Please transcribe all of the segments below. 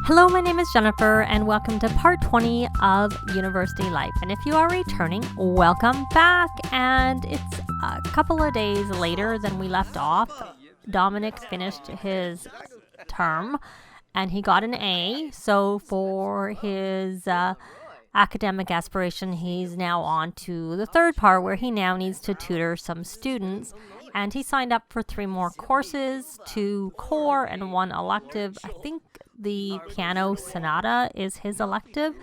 Hello, my name is Jennifer, and welcome to part 20 of University Life. And if you are returning, welcome back. And it's a couple of days later than we left off. Dominic finished his term, and he got an A. So for his academic aspiration, he's now on to the third part, where he now needs to tutor some students. And he signed up for 3 more courses, 2 core and 1 elective. I think the piano sonata is his elective,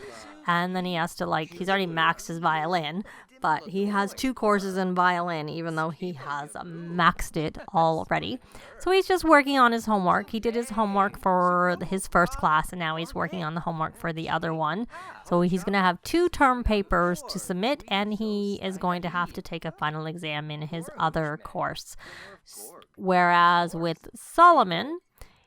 and then he has to he's already maxed his violin, but he has 2 courses in violin, even though he has maxed it already. So he's just working on his homework. He did his homework for his first class, and now he's working on the homework for the other one. So he's going to have 2 term papers to submit, and he is going to have to take a final exam in his other course. Whereas with Solomon,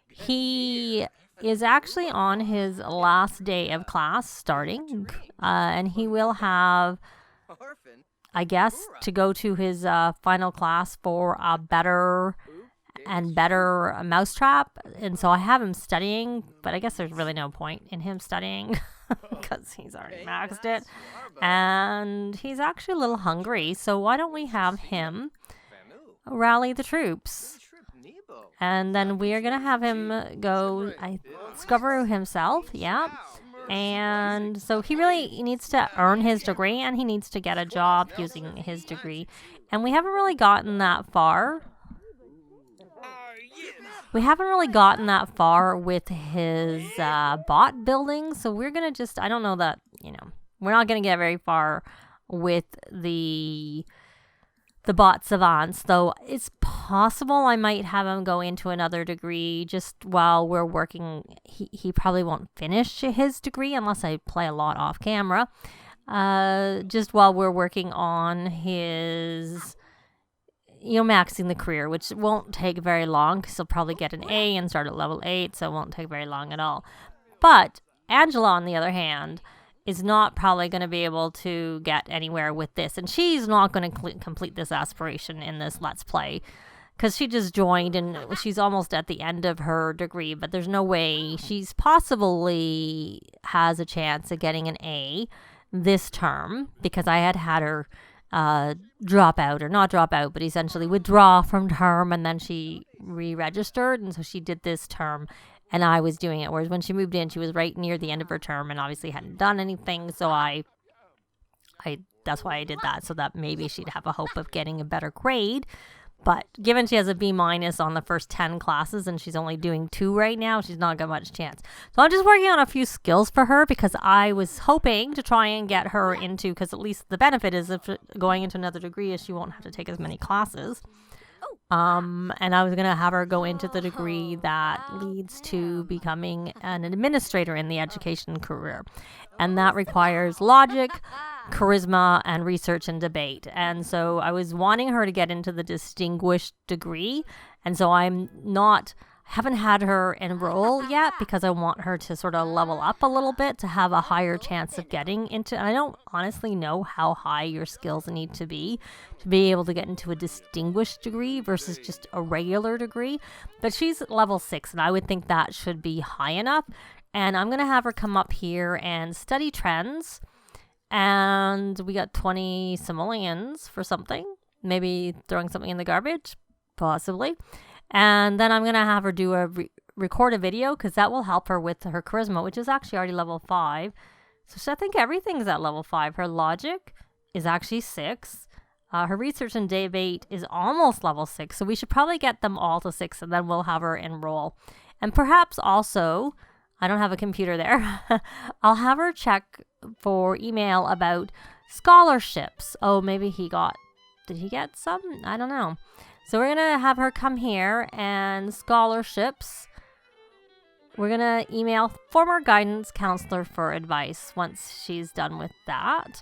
he is actually on his last day of class starting, and he will have, I guess, to go to his final class for a better mousetrap. And so I have him studying, but I guess there's really no point in him studying because he's already maxed it, and he's actually a little hungry. So why don't we have him rally the troops? And then we are going to have him go discover himself, yeah. And so he really needs to earn his degree, and he needs to get a job using his degree. And we haven't really gotten that far. We haven't really gotten that far with his bot building. So we're going to just, I don't know that, we're not going to get very far with the bot savants, though it's possible I might have him go into another degree just while we're working. He probably won't finish his degree unless I play a lot off camera, just while we're working on his, maxing the career, which won't take very long because he'll probably get an A and start at level 8, so it won't take very long at all. But Angela, on the other hand, is not probably going to be able to get anywhere with this. And she's not going to complete this aspiration in this Let's Play because she just joined and she's almost at the end of her degree, but there's no way. She's possibly has a chance of getting an A this term because I had her drop out, or not drop out, but essentially withdraw from term, and then she re-registered, and so she did this term. And I was doing it. Whereas when she moved in, she was right near the end of her term and obviously hadn't done anything. So I that's why I did that, so that maybe she'd have a hope of getting a better grade. But given she has a B- on the first 10 classes and she's only doing 2 right now, she's not got much chance. So I'm just working on a few skills for her because I was hoping to try and get her into, because at least the benefit is if going into another degree is she won't have to take as many classes. And I was going to have her go into the degree that leads to becoming an administrator in the education career. And that requires logic, charisma, and research and debate. And so I was wanting her to get into the distinguished degree. And so haven't had her enroll yet because I want her to sort of level up a little bit to have a higher chance of getting into. I don't honestly know how high your skills need to be able to get into a distinguished degree versus just a regular degree. But she's at level 6, and I would think that should be high enough. And I'm going to have her come up here and study trends. And we got 20 simoleons for something. Maybe throwing something in the garbage, possibly. And then I'm going to have her do record a video because that will help her with her charisma, which is actually already level 5. So I think everything's at level 5. Her logic is actually 6. Her research and debate is almost level 6. So we should probably get them all to 6, and then we'll have her enroll. And perhaps also, I don't have a computer there, I'll have her check for email about scholarships. Oh, maybe did he get some? I don't know. So we're going to have her come here, and scholarships, we're going to email former guidance counselor for advice once she's done with that.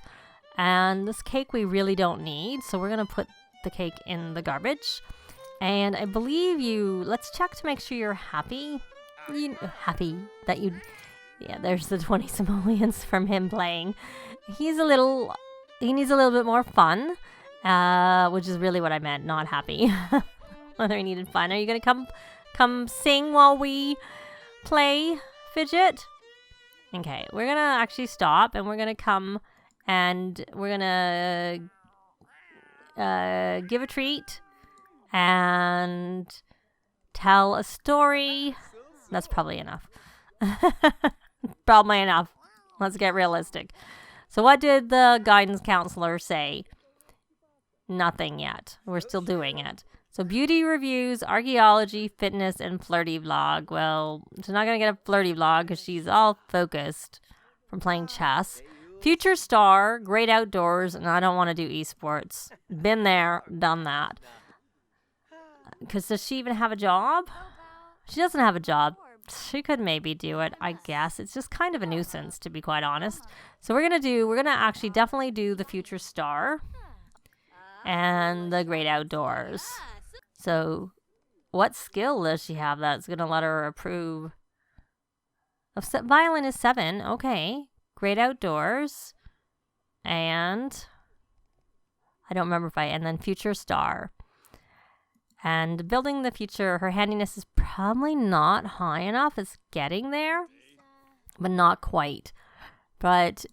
And this cake we really don't need, so we're going to put the cake in the garbage. And I believe let's check to make sure you're happy. Happy that yeah, there's the 20 simoleons from him playing. He needs a little bit more fun. Which is really what I meant, not happy. Whether he needed fun. Are you going to come sing while we play Fidget. Okay, we're gonna actually stop and we're gonna come and we're gonna give a treat and tell a story. That's probably enough. Probably enough. Let's get realistic. So what did the guidance counselor say? Nothing yet. We're still doing it. So beauty reviews, archaeology, fitness, and flirty vlog. Well, she's not going to get a flirty vlog because she's all focused from playing chess. Future star, great outdoors, and I don't want to do esports. Been there, done that. Because does she even have a job? She doesn't have a job. She could maybe do it, I guess. It's just kind of a nuisance, to be quite honest. So we're going to actually definitely do the future star and the great outdoors. So what skill does she have that's going to let her approve? Violin is 7. Okay. Great outdoors. And I don't remember and then future star. And building the future, her handiness is probably not high enough. It's getting there, but not quite. But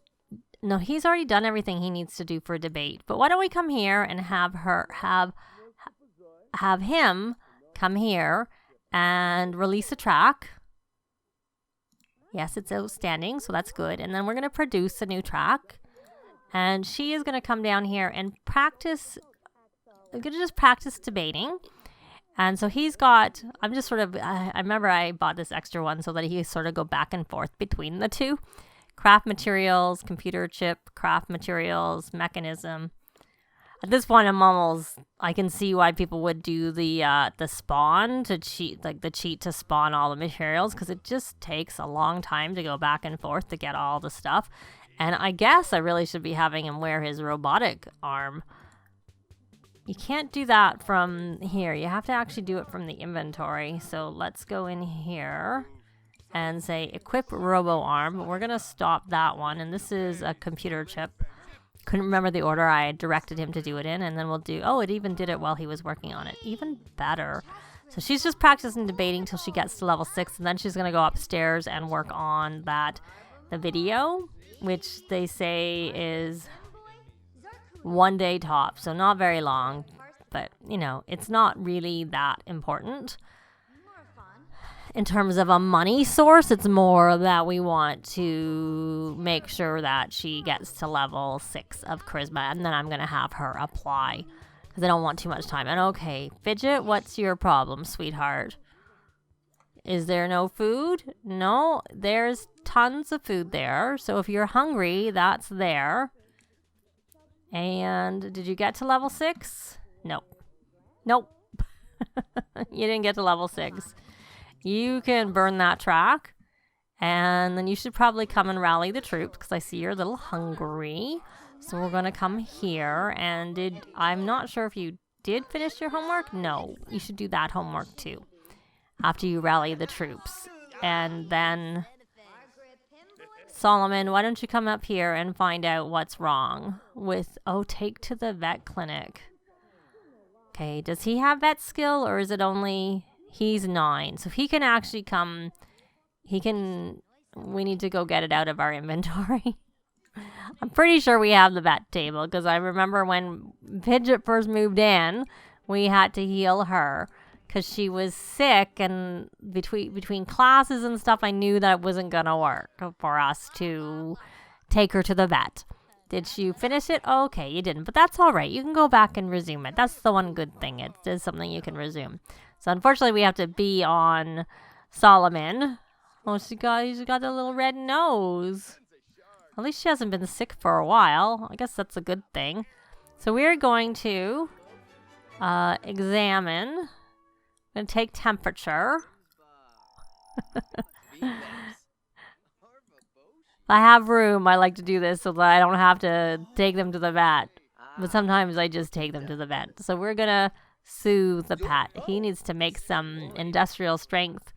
no, he's already done everything he needs to do for a debate. But why don't we come here and have him come here and release a track. Yes, it's outstanding, so that's good. And then we're going to produce a new track. And she is going to come down here and practice. We're going to just practice debating. And so he's got, I'm just sort of, I remember I bought this extra one so that he sort of go back and forth between the two. Craft materials, computer chip, craft materials, mechanism. At this point, I can see why people would do the spawn to cheat, like the cheat to spawn all the materials, because it just takes a long time to go back and forth to get all the stuff. And I guess I really should be having him wear his robotic arm. You can't do that from here. You have to actually do it from the inventory. So let's go in here and say equip robo arm. But we're going to stop that one. And this is a computer chip. Couldn't remember the order I directed him to do it in. And then we'll do, oh, it even did it while he was working on it. Even better. So she's just practicing debating till she gets to level 6. And then she's going to go upstairs and work on the video, which they say is 1 day top, so not very long, but you know, it's not really that important in terms of a money source. It's more that we want to make sure that she gets to level 6 of charisma, and then I'm going to have her apply because I don't want too much time. And okay, Fidget, what's your problem, sweetheart? Is there no food? No, there's tons of food there, so if you're hungry, that's there. And did you get to level 6? Nope. Nope. You didn't get to level 6. You can burn that track. And then you should probably come and rally the troops because I see you're a little hungry. So we're going to come here. And I'm not sure if you did finish your homework. No, you should do that homework too after you rally the troops. And then Solomon, why don't you come up here and find out what's wrong with, take to the vet clinic. Okay, does he have vet skill or is it only, he's 9. So he can actually come, we need to go get it out of our inventory. I'm pretty sure we have the vet table because I remember when Fidget first moved in, we had to heal her. Because she was sick, and between classes and stuff, I knew that it wasn't going to work for us to take her to the vet. Did you finish it? Okay, you didn't. But that's all right. You can go back and resume it. That's the one good thing. It is something you can resume. So unfortunately, we have to be on Solomon. Oh, she's got the little red nose. At least she hasn't been sick for a while. I guess that's a good thing. So we're going to examine. I'm going to take temperature. If I have room, I like to do this so that I don't have to take them to the vet. But sometimes I just take them to the vet. So we're going to soothe the pet. He needs to make some industrial strength.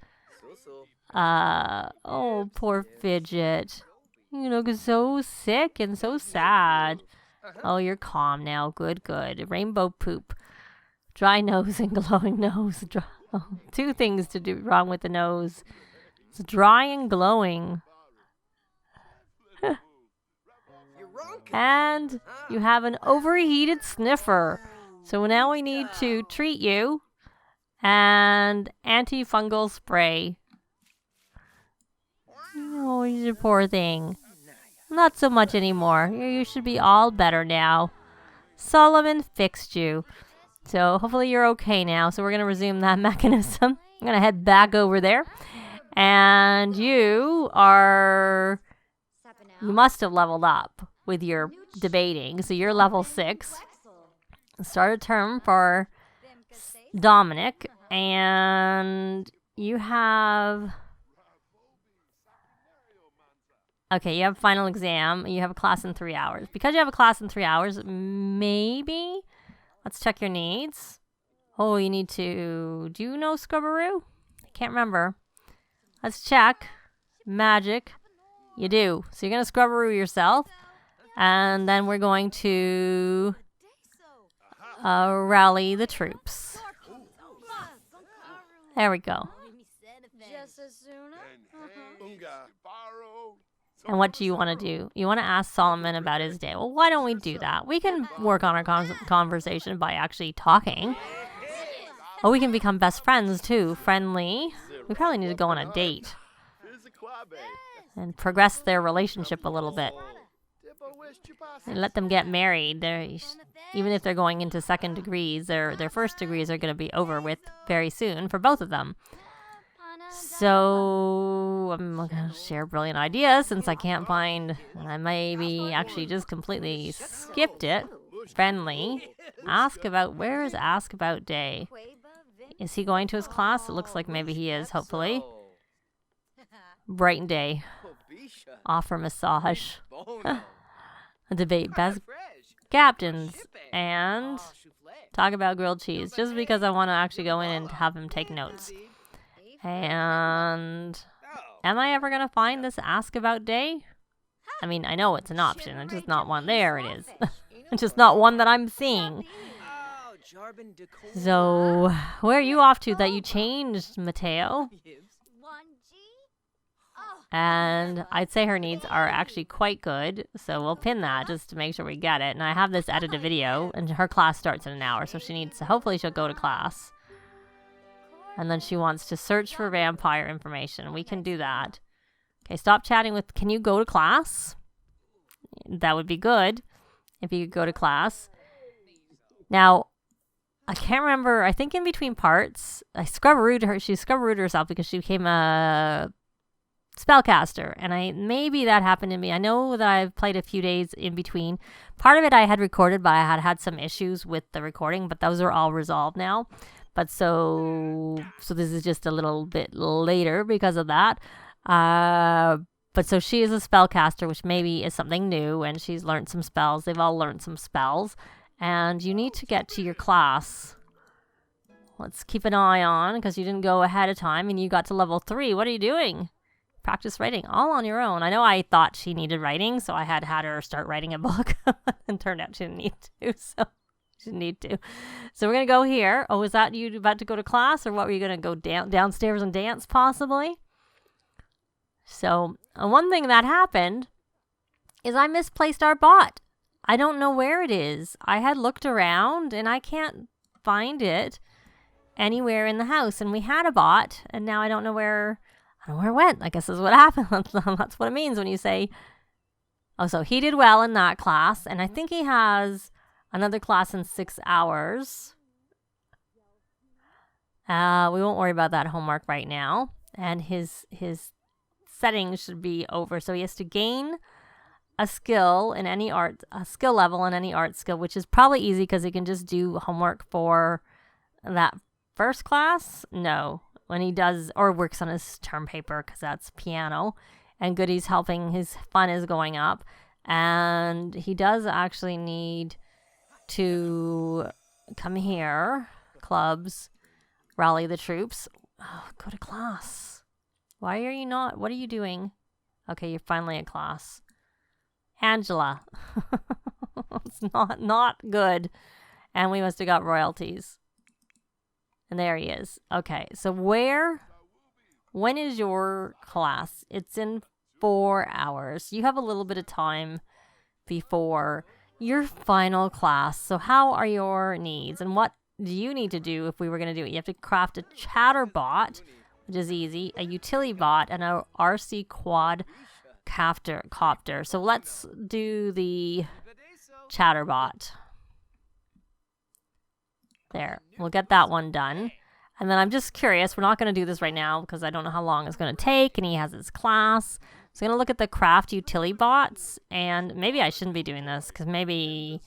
Oh, poor Fidget. You look so sick and so sad. Oh, you're calm now. Good. Rainbow poop. Dry nose and glowing nose. 2 things to do wrong with the nose. It's dry and glowing. And you have an overheated sniffer. So now we need to treat you and antifungal spray. Oh, you poor thing. Not so much anymore. You should be all better now. Solomon fixed you. So hopefully you're okay now. So we're going to resume that mechanism. I'm going to head back over there. And you must have leveled up with your debating. So you're level 6. Start a term for Dominic. And you have... Okay, you have final exam. You have a class in 3 hours. Because you have a class in 3 hours, maybe... Let's check your needs. Oh, you need to... Do you know Scrubberoo? I can't remember. Let's check. Magic. You do. So you're going to Scrubberoo yourself. And then we're going to... rally the troops. There we go. And what do you want to do? You want to ask Solomon about his day. Well, why don't we do that? We can work on our conversation by actually talking. Oh, we can become best friends too. Friendly. We probably need to go on a date. And progress their relationship a little bit. And let them get married. Even if they're going into second degrees, their first degrees are going to be over with very soon for both of them. So I'm going to share brilliant ideas since I can't find, I maybe actually just completely skipped it. Friendly. Where is Ask About Day? Is he going to his class? It looks like maybe he is, hopefully. Brighten Day. Offer massage. A debate best captains. And talk about grilled cheese. Just because I want to actually go in and have him take notes. And am I ever going to find this Ask About Day? I mean, I know it's an option. It's just not one. There it is. It's just not one that I'm seeing. So, where are you off to that you changed, Mateo? And I'd say her needs are actually quite good. So we'll pin that just to make sure we get it. And I have this edited video. And her class starts in an hour. So she needs to, hopefully she'll go to class. And then she wants to search for vampire information. We can do that. Okay, stop chatting with... Can you go to class? That would be good if you could go to class. Now, I can't remember. I think in between parts, I scrubberooed her. She scrubberooed herself because she became a spellcaster. And maybe that happened to me. I know that I've played a few days in between. Part of it I had recorded, but I had some issues with the recording. But those are all resolved now. But so this is just a little bit later because of that. But so she is a spellcaster, which maybe is something new, and she's learned some spells. They've all learned some spells. And you need to get to your class. Let's keep an eye on, because you didn't go ahead of time, and you got to level 3. What are you doing? Practice writing, all on your own. I know I thought she needed writing, so I had her start writing a book. And turned out she didn't need to, so... Didn't need to. So we're going to go here. Oh, is that you about to go to class? Or what, were you going to go downstairs and dance, possibly? So, one thing that happened is I misplaced our bot. I don't know where it is. I had looked around, and I can't find it anywhere in the house. And we had a bot, and now I don't know where it went. I guess is what happened. That's what it means when you say, oh, so he did well in that class. And I think he has... another class in 6 hours. We won't worry about that homework right now. And his settings should be over. So he has to gain a skill in any art, a skill level in any art skill, which is probably easy because he can just do homework for that first class. No, when he does or works on his term paper because that's piano. And good, he's helping. His fun is going up. And he does actually need... to come here, clubs, rally the troops. Oh, go to class. Why are you not? What are you doing? Okay, you're finally at class. Angela. It's not good. And we must have got royalties. And there he is. Okay, so where when is your class? It's in 4 hours. You have a little bit of time before your final class. So how are your needs? And what do you need to do if we were going to do it? You have to craft a chatterbot, which is easy, a utility bot, and a RC quad copter. So let's do the chatterbot. There, we'll get that one done. And then I'm just curious, we're not going to do this right now because I don't know how long it's going to take, and he has his class. So I'm going to look at the craft utility bots, and maybe I shouldn't be doing this because maybe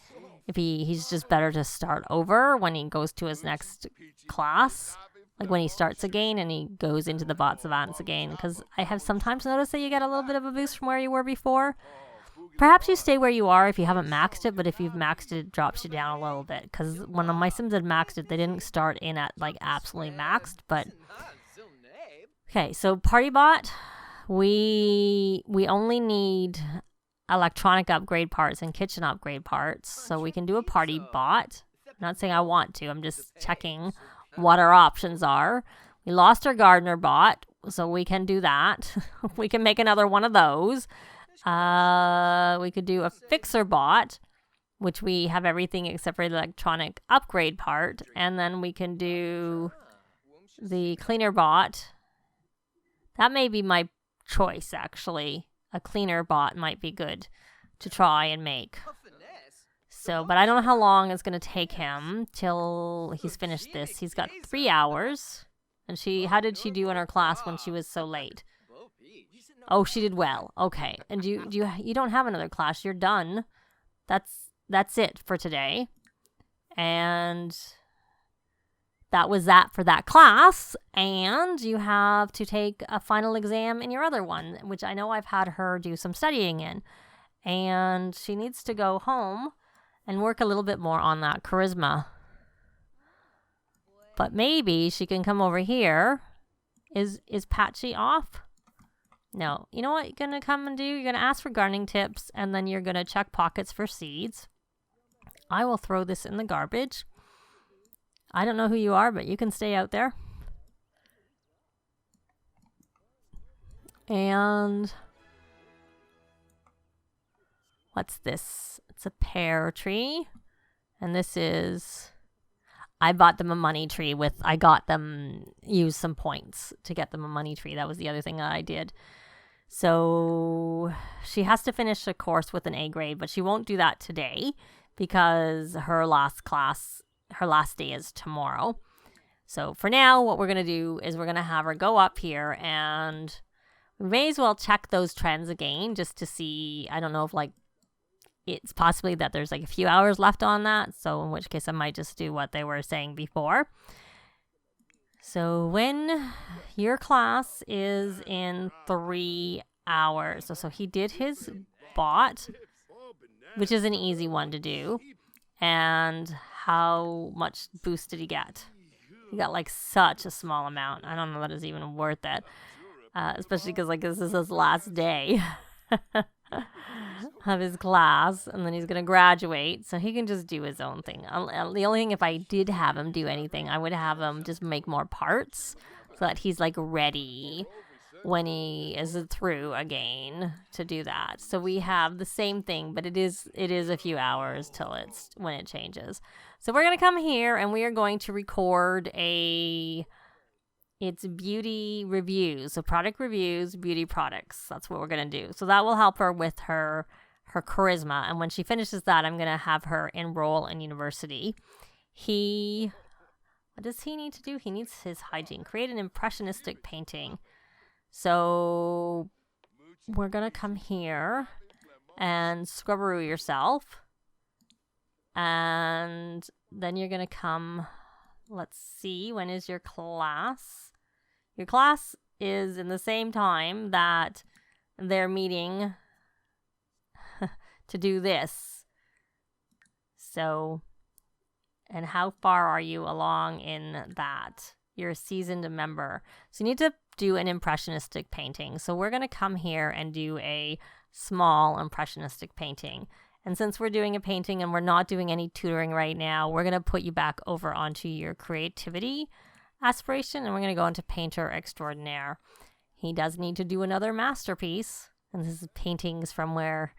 if he's just better to start over when he goes to his next class, like when he starts again and he goes into the bots advance again, because I have sometimes noticed that you get a little bit of a boost from where you were before. Perhaps you stay where you are if you haven't maxed it, but if you've maxed it, it drops you down a little bit. Because when my Sims had maxed it, they didn't start in at like absolutely maxed. But okay, so party bot, we only need electronic upgrade parts and kitchen upgrade parts, so we can do a party bot. I'm not saying I want to. I'm just checking what our options are. We lost our gardener bot, so we can do that. We can make another one of those. We could do a fixer bot, which we have everything except for the electronic upgrade part. And then we can do the cleaner bot. That may be my choice, actually. A cleaner bot might be good to try and make. So, but I don't know how long it's going to take him till he's finished this. He's got 3 hours. And how did she do in her class when she was so late? Oh, she did well. Okay. And you don't have another class. You're done. That's it for today. And that was that for that class. And you have to take a final exam in your other one, which I know I've had her do some studying in. And she needs to go home and work a little bit more on that charisma. But maybe she can come over here. Is Patchy off? No. You know what you're going to come and do? You're going to ask for gardening tips, and then you're going to check pockets for seeds. I will throw this in the garbage. I don't know who you are, but you can stay out there. And what's this? It's a pear tree. And this is... I bought them a money tree I got them, used some points to get them a money tree. That was the other thing that I did. So she has to finish a course with an A grade, but she won't do that today because her last day is tomorrow. So for now, what we're going to do is we're going to have her go up here, and we may as well check those trends again just to see. I don't know if it's possibly that there's a few hours left on that. So in which case I might just do what they were saying before. So when your class is in 3 hours. So he did his bot, which is an easy one to do. And how much boost did he get? He got such a small amount. I don't know that it's even worth it. Especially because this is his last day of his class, and then he's going to graduate, so he can just do his own thing. The only thing, if I did have him do anything, I would have him just make more parts so that he's ready when he is through again to do that. So we have the same thing, but it is a few hours till when it changes. So we're going to come here and we are going to record it's beauty reviews. So product reviews, beauty products. That's what we're going to do. So that will help her with her charisma. And when she finishes that, I'm going to have her enroll in university. What does he need to do? He needs his hygiene. Create an impressionistic painting. So we're going to come here and scrubberoo yourself. And then you're going to come, let's see, when is your class? Your class is in the same time that they're meeting to do this. So, and how far are you along in that? You're a seasoned member. So you need to do an impressionistic painting. So we're going to come here and do a small impressionistic painting. And since we're doing a painting and we're not doing any tutoring right now, we're going to put you back over onto your creativity aspiration, and we're going to go into painter extraordinaire. He does need to do another masterpiece, and this is paintings from where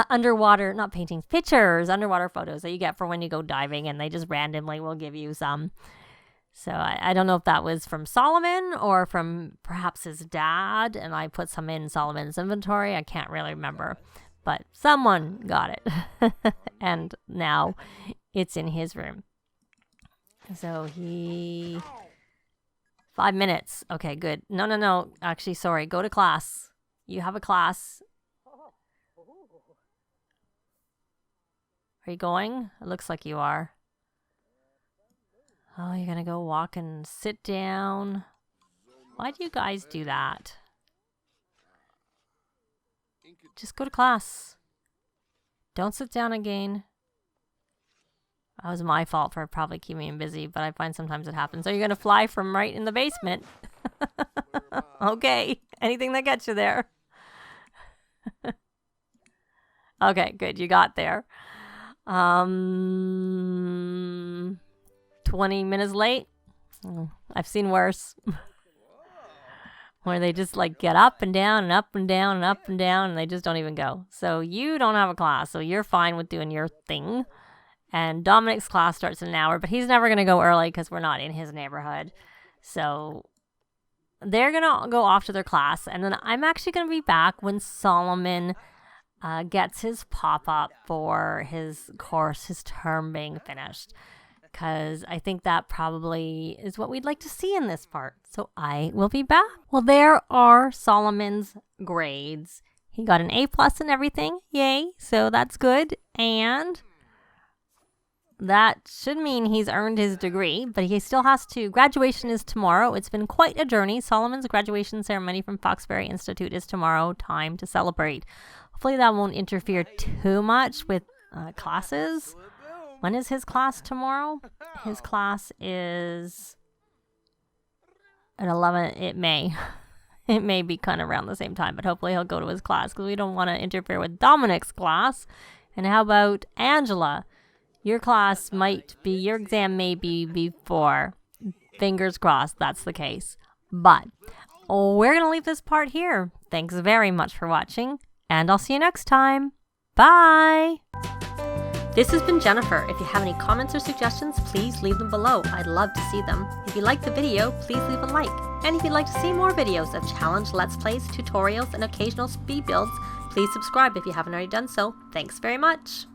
underwater, not paintings, pictures, underwater photos that you get for when you go diving, and they just randomly will give you some. So I don't know if that was from Solomon or from perhaps his dad, and I put some in Solomon's inventory. I can't really remember, but someone got it, and now it's in his room. So 5 minutes. Okay, good. No. Actually, sorry. Go to class. You have a class. Are you going? It looks like you are. Oh, you're going to go walk and sit down. Why do you guys do that? Just go to class. Don't sit down again. That was my fault for probably keeping him busy, but I find sometimes it happens. So you're going to fly from right in the basement. Okay. Anything that gets you there. Okay, good. You got there. 20 minutes late. I've seen worse. Where they just like get up and down and up and down and up and down, and they just don't even go. So you don't have a class, so you're fine with doing your thing. And Dominic's class starts in an hour, but he's never going to go early because we're not in his neighborhood. So they're going to go off to their class, and then I'm actually going to be back when Solomon gets his pop-up for his course, his term being finished. Because I think that probably is what we'd like to see in this part. So I will be back. Well, there are Solomon's grades. He got an A+ and everything. Yay. So that's good. And that should mean he's earned his degree, but he still has to. Graduation is tomorrow. It's been quite a journey. Solomon's graduation ceremony from Foxbury Institute is tomorrow. Time to celebrate. Hopefully that won't interfere too much with classes. When is his class tomorrow? His class is at 11. It may. It may be kind of around the same time, but hopefully he'll go to his class because we don't want to interfere with Dominic's class. And how about Angela? Your class might be, your exam may be before. Fingers crossed that's the case. But we're going to leave this part here. Thanks very much for watching, and I'll see you next time. Bye! This has been Jennifer. If you have any comments or suggestions, please leave them below. I'd love to see them. If you liked the video, please leave a like. And if you'd like to see more videos of challenge, let's plays, tutorials, and occasional speed builds, please subscribe if you haven't already done so. Thanks very much.